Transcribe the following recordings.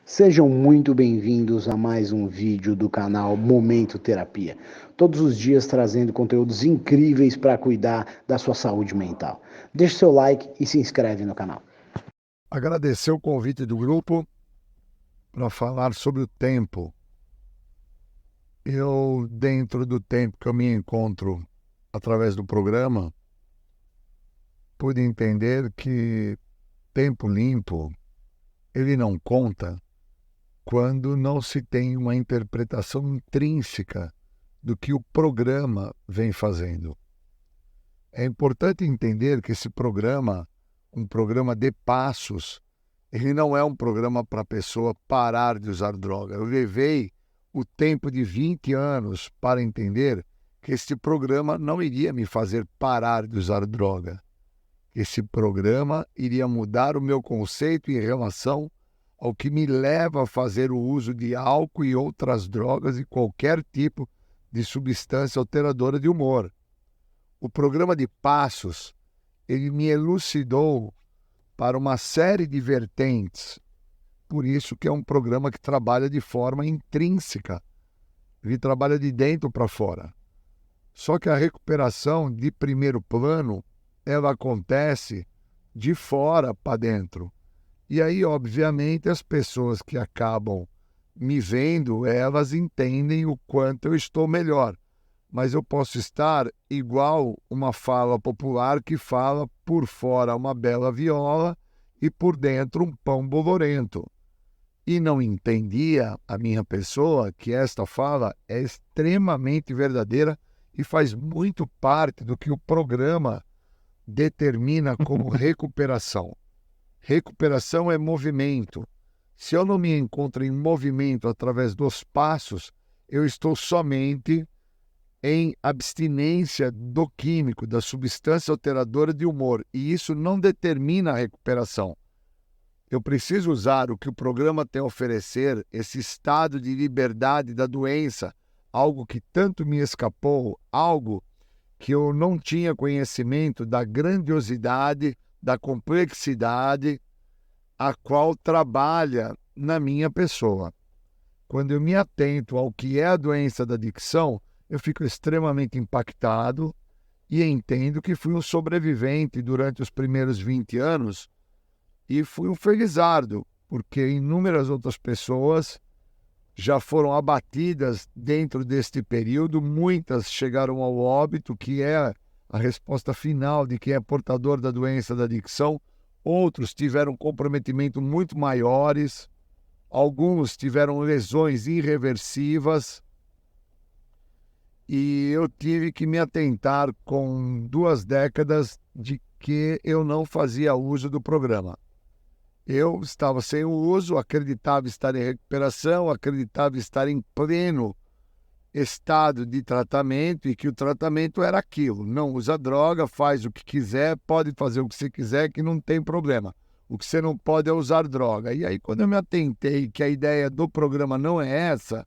Sejam muito bem-vindos a mais um vídeo do canal Momento Terapia. Todos os dias trazendo conteúdos incríveis para cuidar da sua saúde mental. Deixe seu like e se inscreve no canal. Agradecer o convite do grupo para falar sobre o tempo. Dentro do tempo que eu me encontro através do programa, pude entender que tempo limpo, ele não conta quando não se tem uma interpretação intrínseca do que o programa vem fazendo. É importante entender que esse programa, um programa de passos, ele não é um programa para a pessoa parar de usar droga. Eu levei o tempo de 20 anos para entender que este programa não iria me fazer parar de usar droga. Esse programa iria mudar o meu conceito em relação ao que me leva a fazer o uso de álcool e outras drogas e qualquer tipo de substância alteradora de humor. O programa de passos, ele me elucidou para uma série de vertentes. Por isso que é um programa que trabalha de forma intrínseca. Ele trabalha de dentro para fora. Só que a recuperação de primeiro plano, ela acontece de fora para dentro. E aí, obviamente, as pessoas que acabam me vendo, elas entendem o quanto eu estou melhor. Mas eu posso estar igual uma fala popular que fala por fora uma bela viola e por dentro um pão bolorento. E não entendia a minha pessoa que esta fala é extremamente verdadeira e faz muito parte do que o programa determina como recuperação. Recuperação é movimento. Se eu não me encontro em movimento através dos passos, eu estou somente em abstinência do químico, da substância alteradora de humor, e isso não determina a recuperação. Eu preciso usar o que o programa tem a oferecer, esse estado de liberdade da doença, algo que tanto me escapou, algo que eu não tinha conhecimento da grandiosidade, da complexidade, a qual trabalha na minha pessoa. Quando eu me atento ao que é a doença da adicção, eu fico extremamente impactado e entendo que fui um sobrevivente durante os primeiros 20 anos e fui um felizardo, porque inúmeras outras pessoas já foram abatidas dentro deste período, muitas chegaram ao óbito, que é a resposta final de quem é portador da doença da adicção, outros tiveram comprometimento muito maiores, alguns tiveram lesões irreversíveis, e eu tive que me atentar com 2 décadas de que eu não fazia uso do programa. Eu estava sem o uso, acreditava estar em recuperação, acreditava estar em pleno estado de tratamento e que o tratamento era aquilo. Não usa droga, faz o que quiser, pode fazer o que você quiser, que não tem problema. O que você não pode é usar droga. E aí, quando eu me atentei que a ideia do programa não é essa,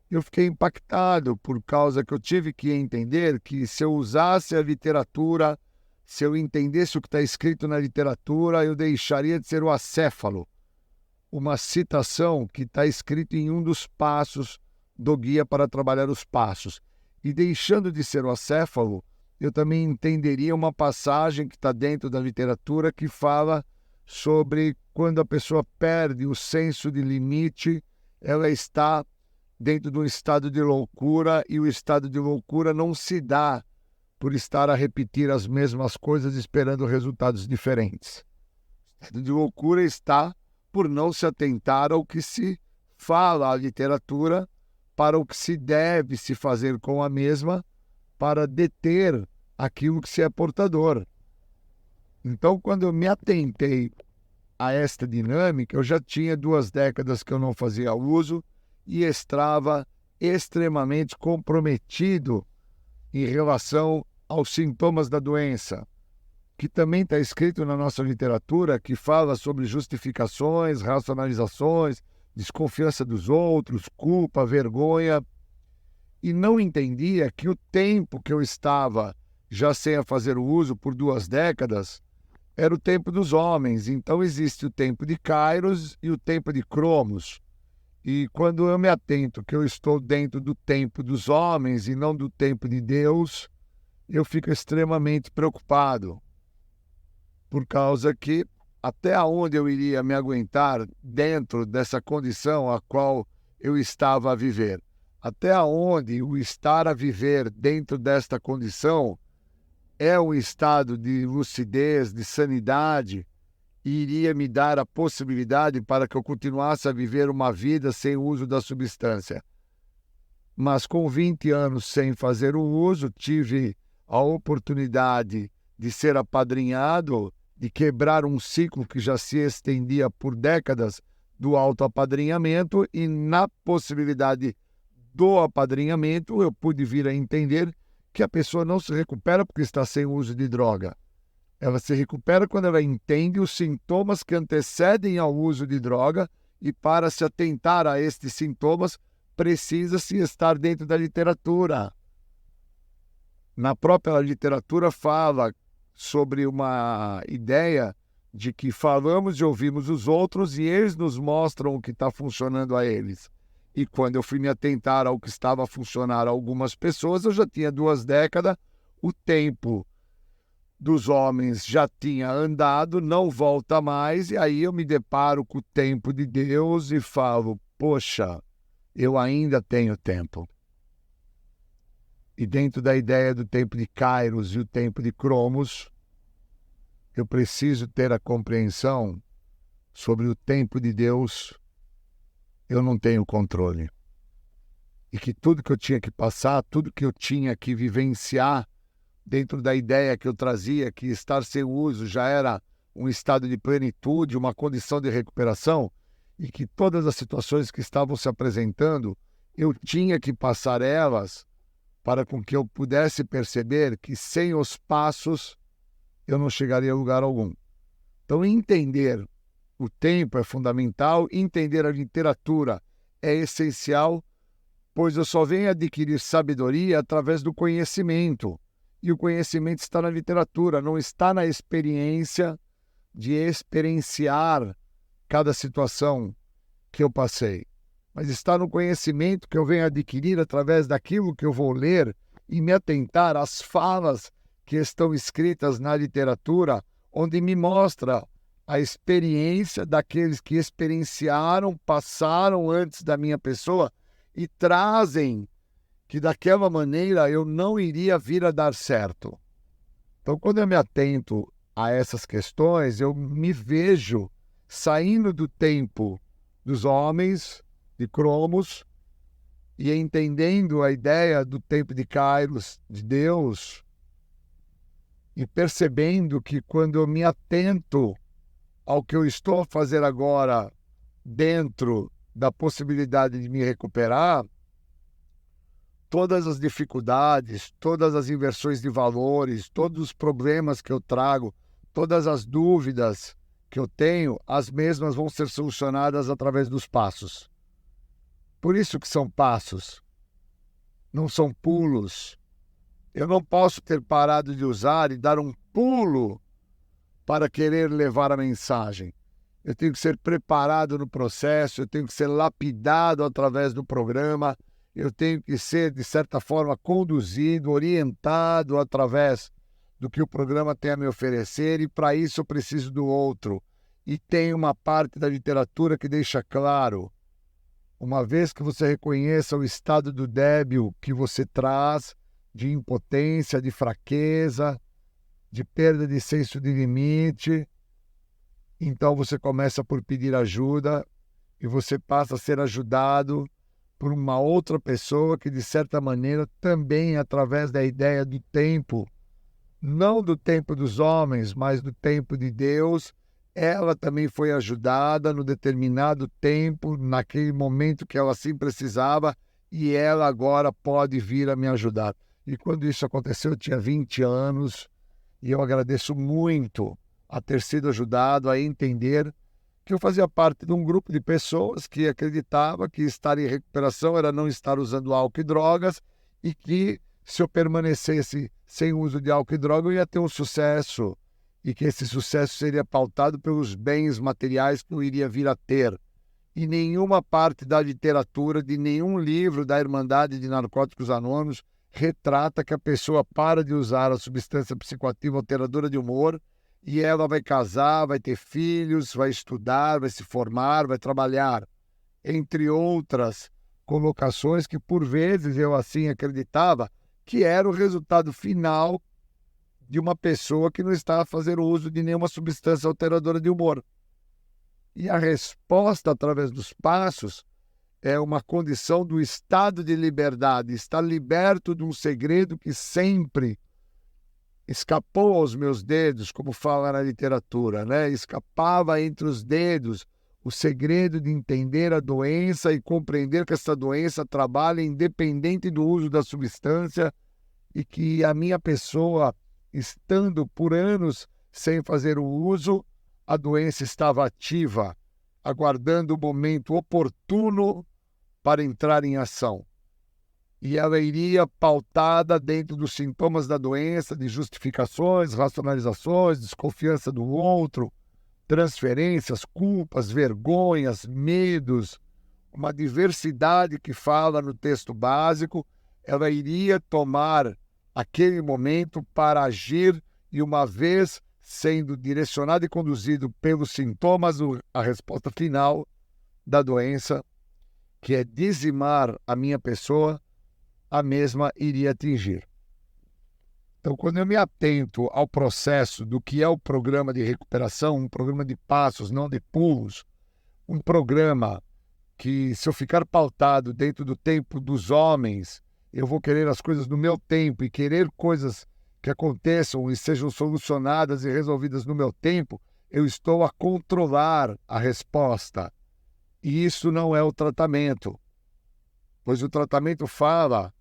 eu fiquei impactado por causa que eu tive que entender que se eu usasse a literatura, se eu entendesse o que está escrito na literatura, eu deixaria de ser o acéfalo, uma citação que está escrito em um dos passos do Guia para Trabalhar os Passos. E deixando de ser o acéfalo, eu também entenderia uma passagem que está dentro da literatura que fala sobre quando a pessoa perde o senso de limite, ela está dentro de um estado de loucura, e o estado de loucura não se dá por estar a repetir as mesmas coisas esperando resultados diferentes. O estado de loucura está por não se atentar ao que se fala a literatura, para o que se deve se fazer com a mesma, para deter aquilo que se é portador. Então, quando eu me atentei a esta dinâmica, eu já tinha 2 décadas que eu não fazia uso e estava extremamente comprometido em relação aos sintomas da doença, que também está escrito na nossa literatura, que fala sobre justificações, racionalizações, desconfiança dos outros, culpa, vergonha, e não entendia que o tempo que eu estava já sem a fazer o uso por 2 décadas era o tempo dos homens. Então existe o tempo de Kairos e o tempo de Cromos. E quando eu me atento que eu estou dentro do tempo dos homens e não do tempo de Deus, eu fico extremamente preocupado, por causa que até onde eu iria me aguentar dentro dessa condição a qual eu estava a viver? Até onde o estar a viver dentro desta condição é um estado de lucidez, de sanidade, e iria me dar a possibilidade para que eu continuasse a viver uma vida sem o uso da substância. Mas com 20 anos sem fazer o uso, tive a oportunidade de ser apadrinhado, de quebrar um ciclo que já se estendia por décadas do autoapadrinhamento, e na possibilidade do apadrinhamento eu pude vir a entender que a pessoa não se recupera porque está sem o uso de droga. Ela se recupera quando ela entende os sintomas que antecedem ao uso de droga, e para se atentar a estes sintomas precisa-se estar dentro da literatura. Na própria literatura fala sobre uma ideia de que falamos e ouvimos os outros e eles nos mostram o que está funcionando a eles. E quando eu fui me atentar ao que estava a funcionar a algumas pessoas, eu já tinha 2 décadas, o tempo dos homens já tinha andado, não volta mais, e aí eu me deparo com o tempo de Deus e falo, poxa, eu ainda tenho tempo. E dentro da ideia do tempo de Kairos e o tempo de Cromos, eu preciso ter a compreensão sobre o tempo de Deus. Eu não tenho controle. E que tudo que eu tinha que passar, tudo que eu tinha que vivenciar, dentro da ideia que eu trazia, que estar sem uso já era um estado de plenitude, uma condição de recuperação, e que todas as situações que estavam se apresentando, eu tinha que passar elas para com que eu pudesse perceber que sem os passos eu não chegaria a lugar algum. Então, entender o tempo é fundamental, entender a literatura é essencial, pois eu só venho adquirir sabedoria através do conhecimento. E o conhecimento está na literatura, não está na experiência de experienciar cada situação que eu passei, mas está no conhecimento que eu venho adquirir através daquilo que eu vou ler e me atentar às falas que estão escritas na literatura, onde me mostra a experiência daqueles que experienciaram, passaram antes da minha pessoa e trazem que daquela maneira eu não iria vir a dar certo. Então, quando eu me atento a essas questões, eu me vejo saindo do tempo dos homens, de Cromos, e entendendo a ideia do tempo de Kairos, de Deus, e percebendo que quando eu me atento ao que eu estou a fazer agora dentro da possibilidade de me recuperar, todas as dificuldades, todas as inversões de valores, todos os problemas que eu trago, todas as dúvidas que eu tenho, as mesmas vão ser solucionadas através dos passos. Por isso que são passos, não são pulos. Eu não posso ter parado de usar e dar um pulo para querer levar a mensagem. Eu tenho que ser preparado no processo, eu tenho que ser lapidado através do programa, eu tenho que ser, de certa forma, conduzido, orientado através do que o programa tem a me oferecer, e para isso eu preciso do outro. E tem uma parte da literatura que deixa claro, uma vez que você reconheça o estado do débil que você traz, de impotência, de fraqueza, de perda de senso de limite, então você começa por pedir ajuda e você passa a ser ajudado por uma outra pessoa que, de certa maneira, também, através da ideia do tempo, não do tempo dos homens, mas do tempo de Deus, ela também foi ajudada no determinado tempo, naquele momento que ela sim precisava, e ela agora pode vir a me ajudar. E quando isso aconteceu, eu tinha 20 anos, e eu agradeço muito a ter sido ajudado a entender que eu fazia parte de um grupo de pessoas que acreditava que estar em recuperação era não estar usando álcool e drogas, e que se eu permanecesse sem uso de álcool e droga eu ia ter um sucesso, e que esse sucesso seria pautado pelos bens materiais que eu iria vir a ter. E nenhuma parte da literatura, de nenhum livro da Irmandade de Narcóticos Anônimos, retrata que a pessoa para de usar a substância psicoativa alteradora de humor e ela vai casar, vai ter filhos, vai estudar, vai se formar, vai trabalhar, entre outras colocações que, por vezes, eu assim acreditava que era o resultado final de uma pessoa que não estava fazendo uso de nenhuma substância alteradora de humor. E a resposta, através dos passos, é uma condição do estado de liberdade, estar liberto de um segredo que sempre escapou aos meus dedos, como fala na literatura, né? Escapava entre os dedos o segredo de entender a doença e compreender que essa doença trabalha independente do uso da substância e que a minha pessoa, estando por anos sem fazer o uso, a doença estava ativa, aguardando o momento oportuno para entrar em ação. E ela iria pautada dentro dos sintomas da doença, de justificações, racionalizações, desconfiança do outro, transferências, culpas, vergonhas, medos, uma diversidade que fala no texto básico. Ela iria tomar aquele momento para agir e, uma vez sendo direcionado e conduzido pelos sintomas, a resposta final da doença, que é dizimar a minha pessoa, a mesma iria atingir. Então, quando eu me atento ao processo do que é o programa de recuperação, um programa de passos, não de pulos, um programa que, se eu ficar pautado dentro do tempo dos homens, eu vou querer as coisas no meu tempo e querer coisas que aconteçam e sejam solucionadas e resolvidas no meu tempo, eu estou a controlar a resposta. E isso não é o tratamento, pois o tratamento fala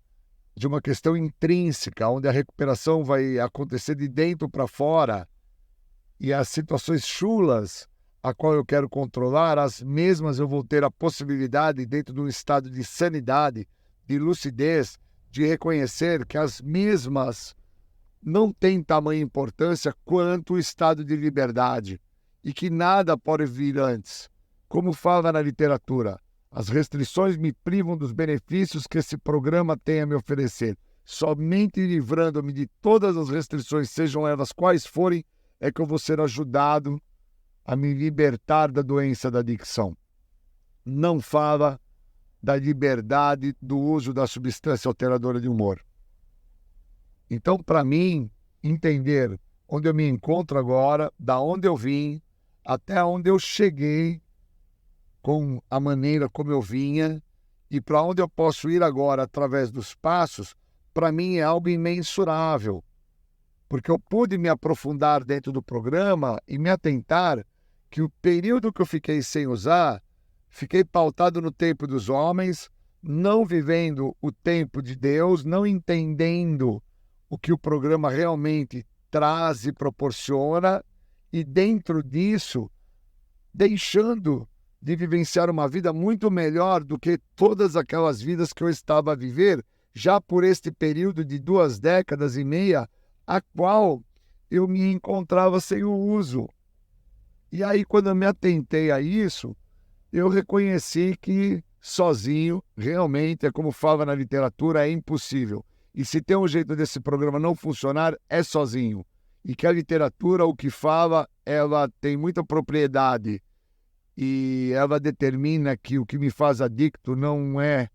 de uma questão intrínseca, onde a recuperação vai acontecer de dentro para fora e as situações chulas a qual eu quero controlar, as mesmas eu vou ter a possibilidade, dentro de um estado de sanidade, de lucidez, de reconhecer que as mesmas não têm tamanha importância quanto o estado de liberdade e que nada pode vir antes. Como fala na literatura, as restrições me privam dos benefícios que esse programa tem a me oferecer. Somente livrando-me de todas as restrições, sejam elas quais forem, é que eu vou ser ajudado a me libertar da doença da adicção. Não fala da liberdade do uso da substância alteradora de humor. Então, para mim, entender onde eu me encontro agora, da onde eu vim, até onde eu cheguei, com a maneira como eu vinha, e para onde eu posso ir agora através dos passos, para mim é algo imensurável, porque eu pude me aprofundar dentro do programa e me atentar que o período que eu fiquei sem usar, fiquei pautado no tempo dos homens, não vivendo o tempo de Deus, não entendendo o que o programa realmente traz e proporciona, e dentro disso, deixando de vivenciar uma vida muito melhor do que todas aquelas vidas que eu estava a viver, já por este período de 2 décadas e meia, a qual eu me encontrava sem o uso. E aí, quando eu me atentei a isso, eu reconheci que sozinho, realmente, é como fala na literatura, é impossível. E se tem um jeito desse programa não funcionar, é sozinho. E que a literatura, o que fala, ela tem muita propriedade e ela determina que o que me faz adicto não é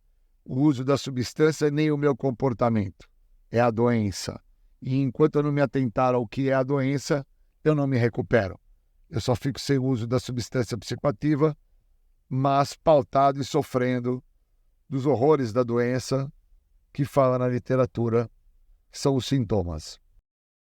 o uso da substância nem o meu comportamento, é a doença. E enquanto eu não me atentar ao que é a doença, eu não me recupero. Eu só fico sem o uso da substância psicoativa, mas pautado e sofrendo dos horrores da doença que fala na literatura, são os sintomas.